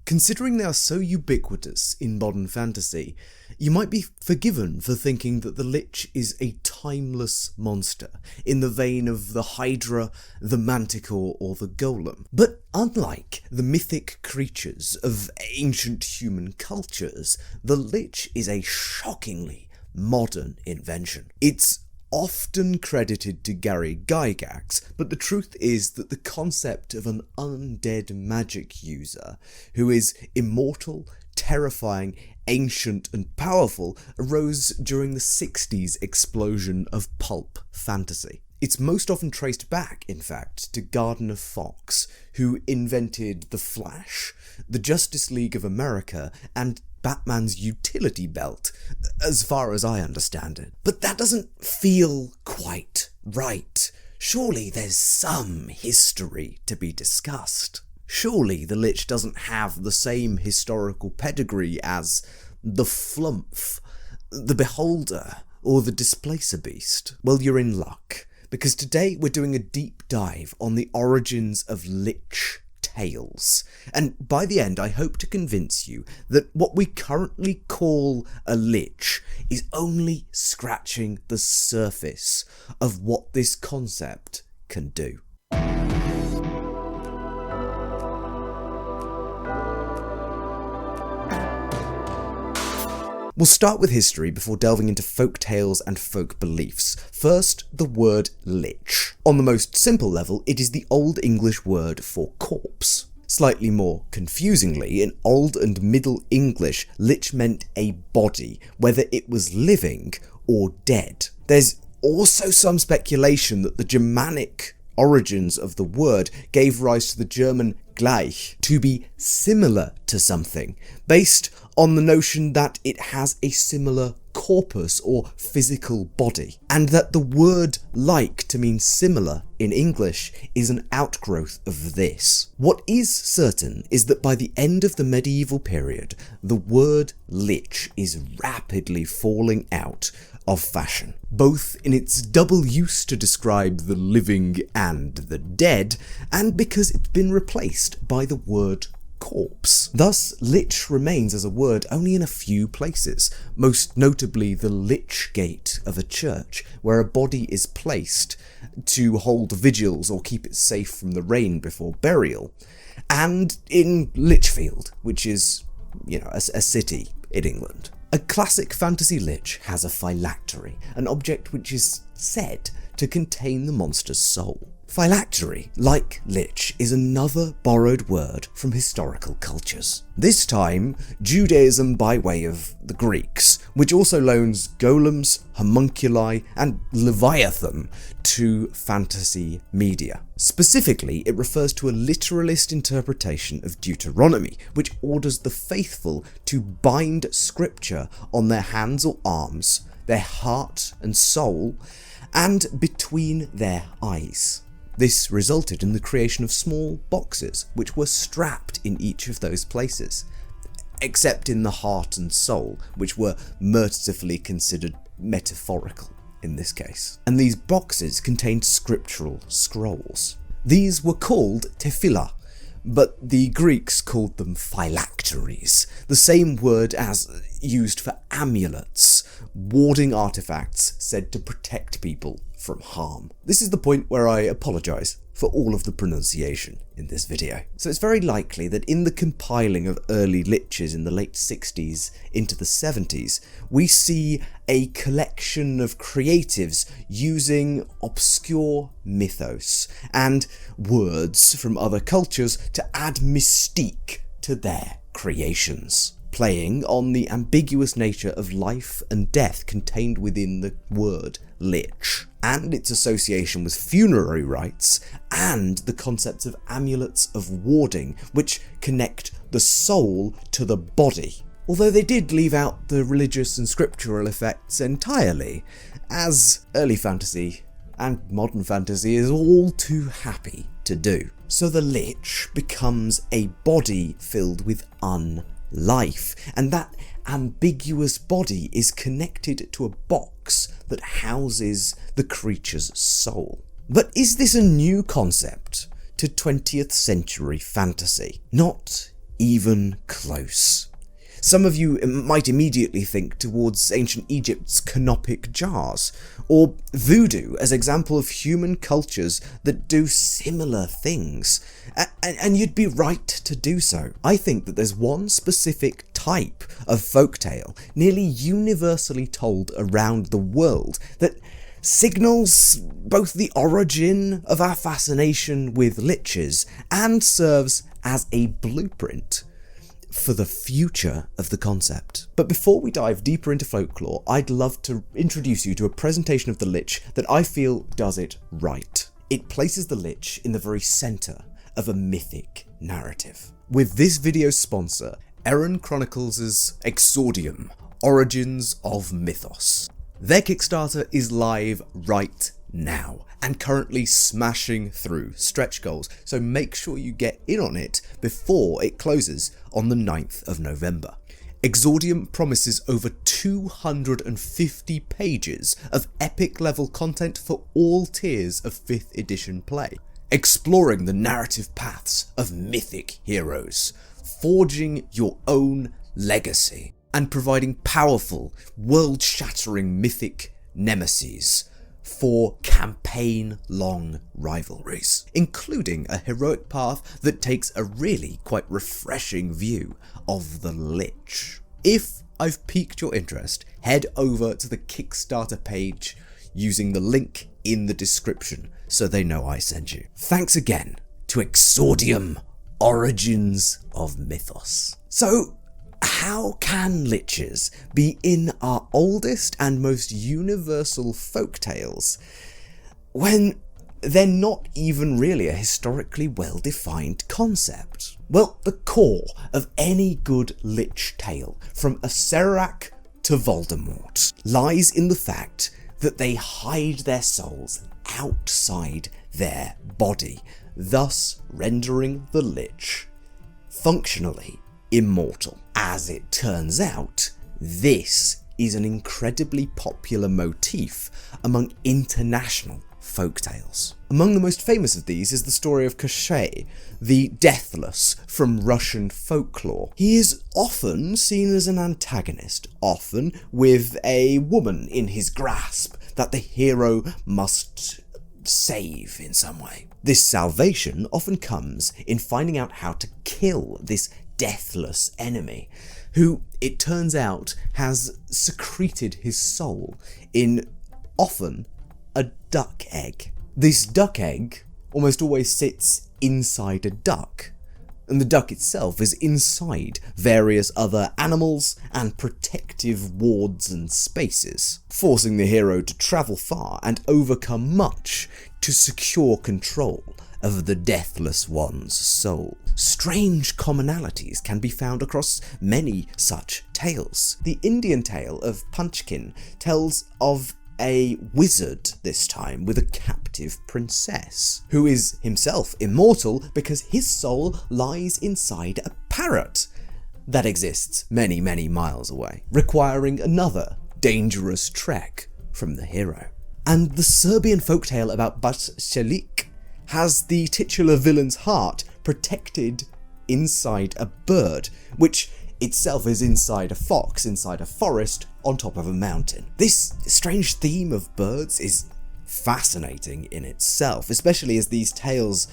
Considering they are so ubiquitous in modern fantasy, you might be forgiven for thinking that the Lich is a timeless monster, in the vein of the Hydra, the Manticore, or the Golem. But unlike the mythic creatures of ancient human cultures, the Lich is a shockingly modern invention. It's often credited to Gary Gygax, but the truth is that the concept of an undead magic user who is immortal, terrifying, ancient and powerful arose during the 60s explosion of pulp fantasy. It's most often traced back, in fact, to Gardner Fox, who invented The Flash, the Justice League of America, and Batman's utility belt, as far as I understand it. But that doesn't feel quite right. Surely there's some history to be discussed. Surely the Lich doesn't have the same historical pedigree as the Flumph, the Beholder, or the Displacer Beast. Well, you're in luck, because today we're doing a deep dive on the origins of Lich tales, and by the end I hope to convince you that what we currently call a Lich is only scratching the surface of what this concept can do. We'll start with history before delving into folk tales and folk beliefs. First, the word lich. On the most simple level, it is the Old English word for corpse. Slightly more confusingly, in Old and Middle English, lich meant a body, whether it was living or dead. There's also some speculation that the Germanic origins of the word gave rise to the German gleich, to be similar to something, based on the notion that it has a similar corpus or physical body, and that the word like to mean similar in English is an outgrowth of this. What is certain is that by the end of the medieval period, the word lich is rapidly falling out of fashion, both in its double use to describe the living and the dead, and because it's been replaced by the word corpse. Thus, lich remains as a word only in a few places, most notably the lich gate of a church, where a body is placed to hold vigils or keep it safe from the rain before burial, and in Lichfield, which is, a city in England. A classic fantasy lich has a phylactery, an object which is said to contain the monster's soul. Phylactery, like lich, is another borrowed word from historical cultures. This time, Judaism by way of the Greeks, which also loans golems, homunculi, and leviathan to fantasy media. Specifically, it refers to a literalist interpretation of Deuteronomy, which orders the faithful to bind scripture on their hands or arms, their heart and soul, and between their eyes. This resulted in the creation of small boxes, which were strapped in each of those places, except in the heart and soul, which were mercifully considered metaphorical in this case. And these boxes contained scriptural scrolls. These were called tefillah, but the Greeks called them phylacteries, the same word as used for amulets, warding artifacts said to protect people from harm. This is the point where I apologise for all of the pronunciation in this video. So it's very likely that in the compiling of early liches in the late 60s into the 70s, we see a collection of creatives using obscure mythos and words from other cultures to add mystique to their creations, playing on the ambiguous nature of life and death contained within the word lich, and its association with funerary rites, and the concepts of amulets of warding, which connect the soul to the body. Although they did leave out the religious and scriptural effects entirely, as early fantasy and modern fantasy is all too happy to do. So the lich becomes a body filled with unlife, and that ambiguous body is connected to a box that houses the creature's soul. But is this a new concept to 20th century fantasy? Not even close. Some of you might immediately think towards ancient Egypt's canopic jars, or voodoo as example of human cultures that do similar things. And you'd be right to do so. I think that there's one specific type of folktale, nearly universally told around the world, that signals both the origin of our fascination with liches and serves as a blueprint for the future of the concept. But before we dive deeper into folklore, I'd love to introduce you to a presentation of the Lich that I feel does it right. It places the Lich in the very centre of a mythic narrative. With this video's sponsor, Erin Chronicles' Exordium, Origins of Mythos. Their Kickstarter is live right now and currently smashing through stretch goals, so make sure you get in on it before it closes on the 9th of November. Exordium promises over 250 pages of epic level content for all tiers of 5th edition play, exploring the narrative paths of mythic heroes, forging your own legacy, and providing powerful, world-shattering mythic nemeses for campaign-long rivalries, including a heroic path that takes a really quite refreshing view of the Lich. If I've piqued your interest, head over to the Kickstarter page using the link in the description so they know I sent you. Thanks again to Exordium, Origins of Mythos. So, how can liches be in our oldest and most universal folktales when they're not even really a historically well-defined concept? Well, the core of any good lich tale, from Acererak to Voldemort, lies in the fact that they hide their souls outside their body, thus rendering the lich functionally immortal. As it turns out, this is an incredibly popular motif among international folktales. Among the most famous of these is the story of Koschei, the deathless from Russian folklore. He is often seen as an antagonist, often with a woman in his grasp that the hero must save in some way. This salvation often comes in finding out how to kill this deathless enemy, who, it turns out, has secreted his soul in often a duck egg. This duck egg almost always sits inside a duck, and the duck itself is inside various other animals and protective wards and spaces, forcing the hero to travel far and overcome much to secure control of the deathless one's soul. Strange commonalities can be found across many such tales. The Indian tale of Punchkin tells of a wizard this time with a captive princess, who is himself immortal because his soul lies inside a parrot that exists many, many miles away, requiring another dangerous trek from the hero. And the Serbian folktale about Bačelik has the titular villain's heart protected inside a bird, which itself is inside a fox, inside a forest, on top of a mountain. This strange theme of birds is fascinating in itself, especially as these tales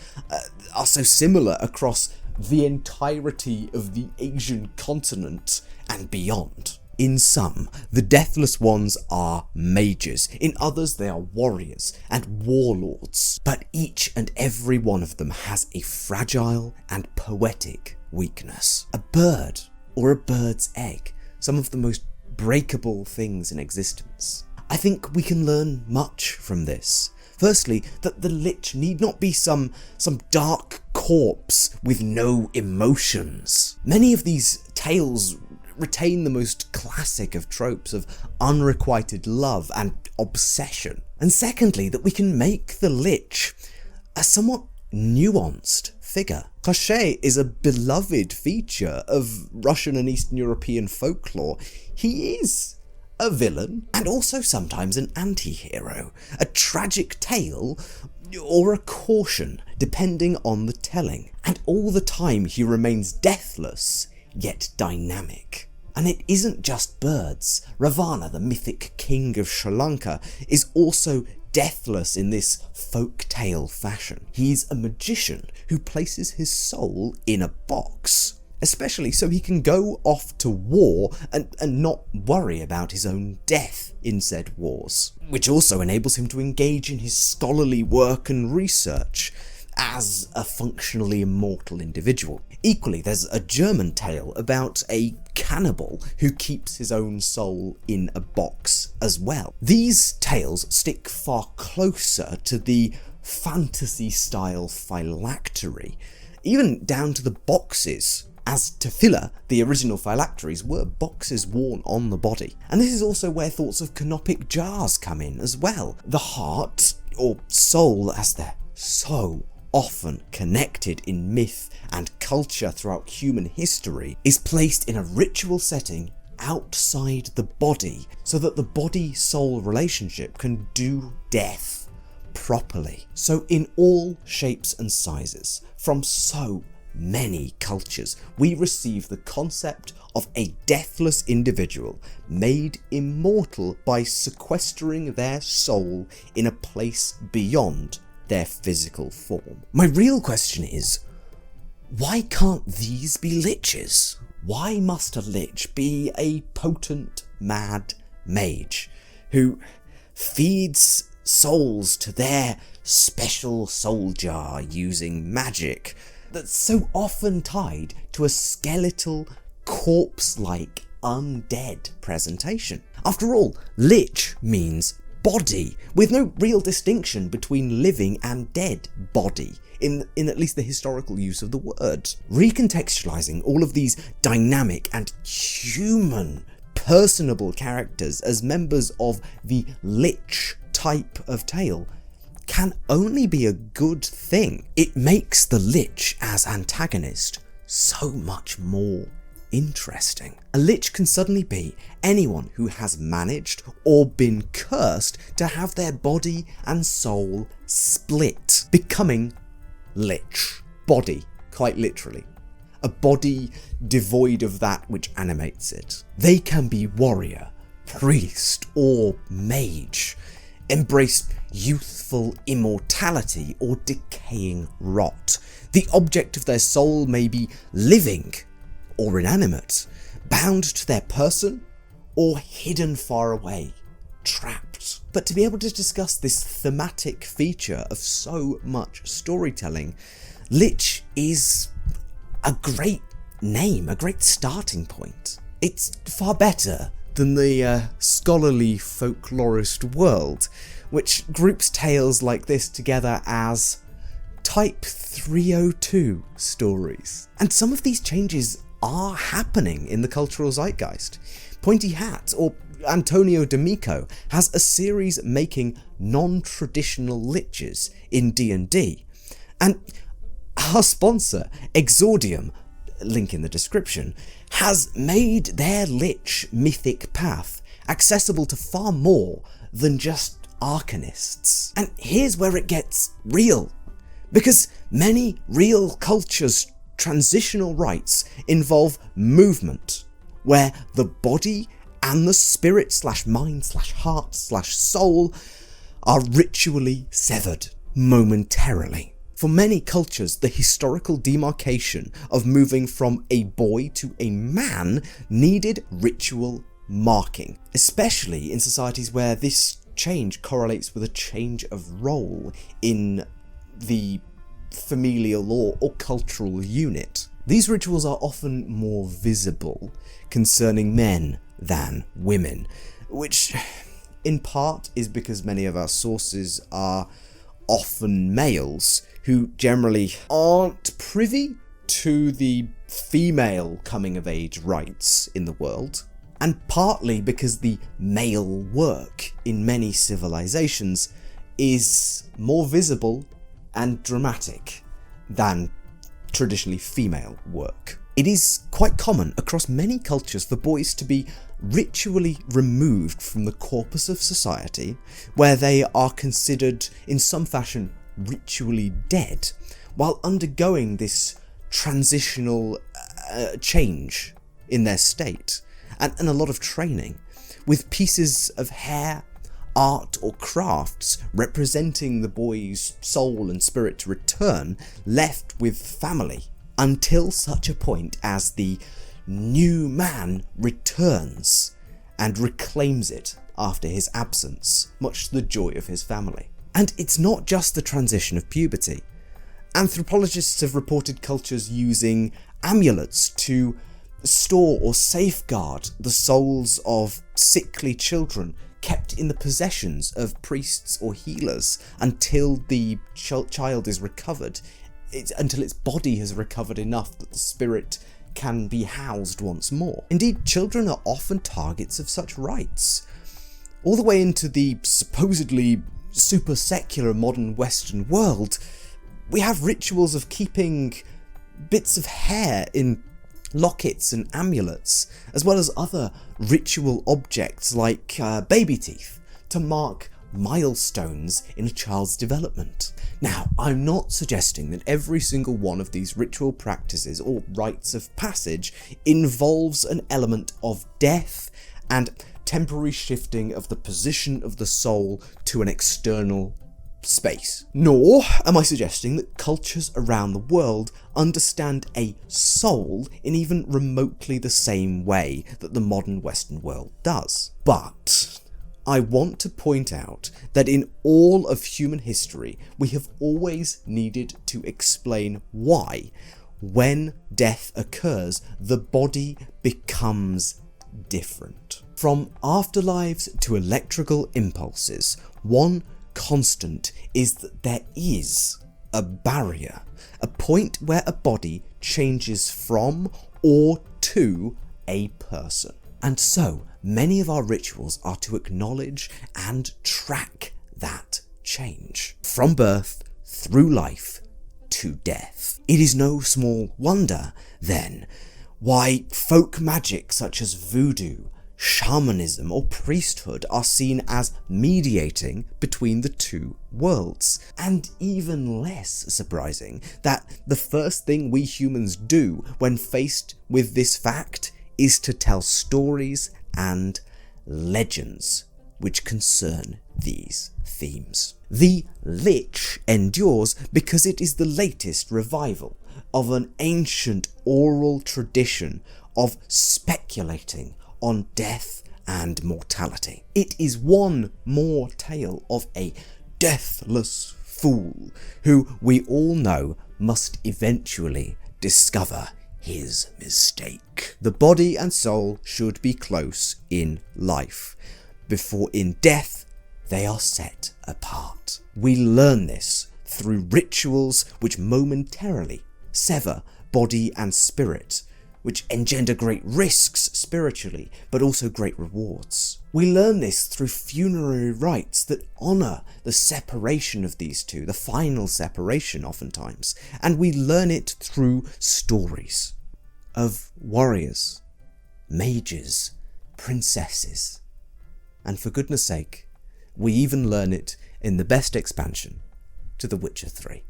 are so similar across the entirety of the Asian continent and beyond. In some, the deathless ones are mages, in others they are warriors and warlords, but each and every one of them has a fragile and poetic weakness. A bird, or a bird's egg, some of the most breakable things in existence. I think we can learn much from this. Firstly, that the lich need not be some dark corpse with no emotions. Many of these tales retain the most classic of tropes of unrequited love and obsession. And secondly, that we can make the lich a somewhat nuanced figure. Koschei is a beloved feature of Russian and Eastern European folklore. He is a villain, and also sometimes an anti-hero, a tragic tale, or a caution, depending on the telling. And all the time he remains deathless, yet dynamic. And it isn't just birds. Ravana, the mythic king of Sri Lanka, is also deathless in this folktale fashion. He's a magician who places his soul in a box, especially so he can go off to war and not worry about his own death in said wars, which also enables him to engage in his scholarly work and research as a functionally immortal individual. Equally, there's a German tale about a cannibal who keeps his own soul in a box as well. These tales stick far closer to the fantasy-style phylactery, even down to the boxes. As tefillah, the original phylacteries were boxes worn on the body. And this is also where thoughts of canopic jars come in as well. The heart, or soul as they're so often connected in myth and culture throughout human history, is placed in a ritual setting outside the body so that the body-soul relationship can do death properly. So in all shapes and sizes, from so many cultures, we receive the concept of a deathless individual made immortal by sequestering their soul in a place beyond their physical form. My real question is, why can't these be liches? Why must a lich be a potent, mad mage who feeds souls to their special soul jar using magic that's so often tied to a skeletal, corpse-like, undead presentation? After all, lich means body, with no real distinction between living and dead body, in at least the historical use of the word. Recontextualizing all of these dynamic and human, personable characters as members of the lich type of tale can only be a good thing. It makes the lich as antagonist so much more interesting. A lich can suddenly be anyone who has managed or been cursed to have their body and soul split, becoming lich. Body, quite literally. A body devoid of that which animates it. They can be warrior, priest, or mage, embrace youthful immortality or decaying rot. The object of their soul may be living or inanimate, bound to their person or hidden far away, trapped. But to be able to discuss this thematic feature of so much storytelling, lich is a great name, a great starting point. It's far better than the scholarly folklorist world, which groups tales like this together as Type 302 stories. And some of these changes are happening in the cultural zeitgeist. Pointy Hat, or Antonio D'Amico, has a series making non-traditional liches in D&D. And our sponsor, Exordium, link in the description, has made their lich mythic path accessible to far more than just arcanists. And here's where it gets real, because many real cultures' transitional rites involve movement, where the body and the spirit / mind / heart / soul are ritually severed momentarily. For many cultures, the historical demarcation of moving from a boy to a man needed ritual marking, especially in societies where this change correlates with a change of role in the familial or cultural unit. These rituals are often more visible concerning men than women, which in part is because many of our sources are often males who generally aren't privy to the female coming of age rites in the world, and partly because the male work in many civilizations is more visible and dramatic than traditionally female work. It is quite common across many cultures for boys to be ritually removed from the corpus of society, where they are considered in some fashion ritually dead, while undergoing this transitional change in their state, and a lot of training, with pieces of hair, art or crafts representing the boy's soul and spirit to return, left with family, until such a point as the new man returns and reclaims it after his absence, much to the joy of his family. And it's not just the transition of puberty. Anthropologists have reported cultures using amulets to store or safeguard the souls of sickly children kept in the possessions of priests or healers until the child is recovered, until its body has recovered enough that the spirit can be housed once more. Indeed, children are often targets of such rites. All the way into the supposedly super secular modern Western world, we have rituals of keeping bits of hair in lockets and amulets, as well as other ritual objects like baby teeth to mark milestones in a child's development. Now, I'm not suggesting that every single one of these ritual practices or rites of passage involves an element of death and temporary shifting of the position of the soul to an external space. Nor am I suggesting that cultures around the world understand a soul in even remotely the same way that the modern Western world does. But I want to point out that in all of human history, we have always needed to explain why, when death occurs, the body becomes different. From afterlives to electrical impulses, one constant is that there is a barrier, a point where a body changes from or to a person. And so, many of our rituals are to acknowledge and track that change, from birth through life to death. It is no small wonder, then, why folk magic such as voodoo, shamanism or priesthood are seen as mediating between the two worlds. And even less surprising that the first thing we humans do when faced with this fact is to tell stories and legends which concern these themes. The Lich endures because it is the latest revival of an ancient oral tradition of speculating on death and mortality. It is one more tale of a deathless fool who we all know must eventually discover his mistake. The body and soul should be close in life, before in death they are set apart. We learn this through rituals which momentarily sever body and spirit, which engender great risks spiritually, but also great rewards. We learn this through funerary rites that honour the separation of these two, the final separation oftentimes, and we learn it through stories of warriors, mages, princesses, and for goodness sake, we even learn it in the best expansion to The Witcher 3.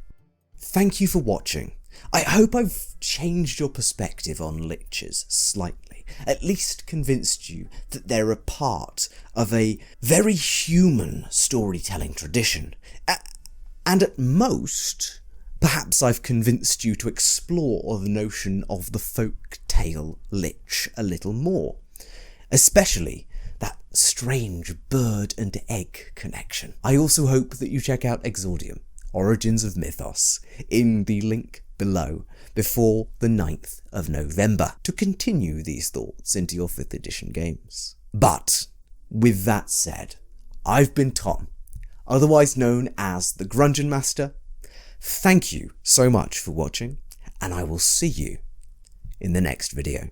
Thank you for watching. I hope I've changed your perspective on liches slightly, at least convinced you that they're a part of a very human storytelling tradition, and at most, perhaps I've convinced you to explore the notion of the folktale lich a little more, especially that strange bird and egg connection. I also hope that you check out Exordium, Origins of Mythos, in the link below before the 9th of November to continue these thoughts into your 5th edition games. But with that said, I've been Tom, otherwise known as the Grungeon Master. Thank you so much for watching, and I will see you in the next video.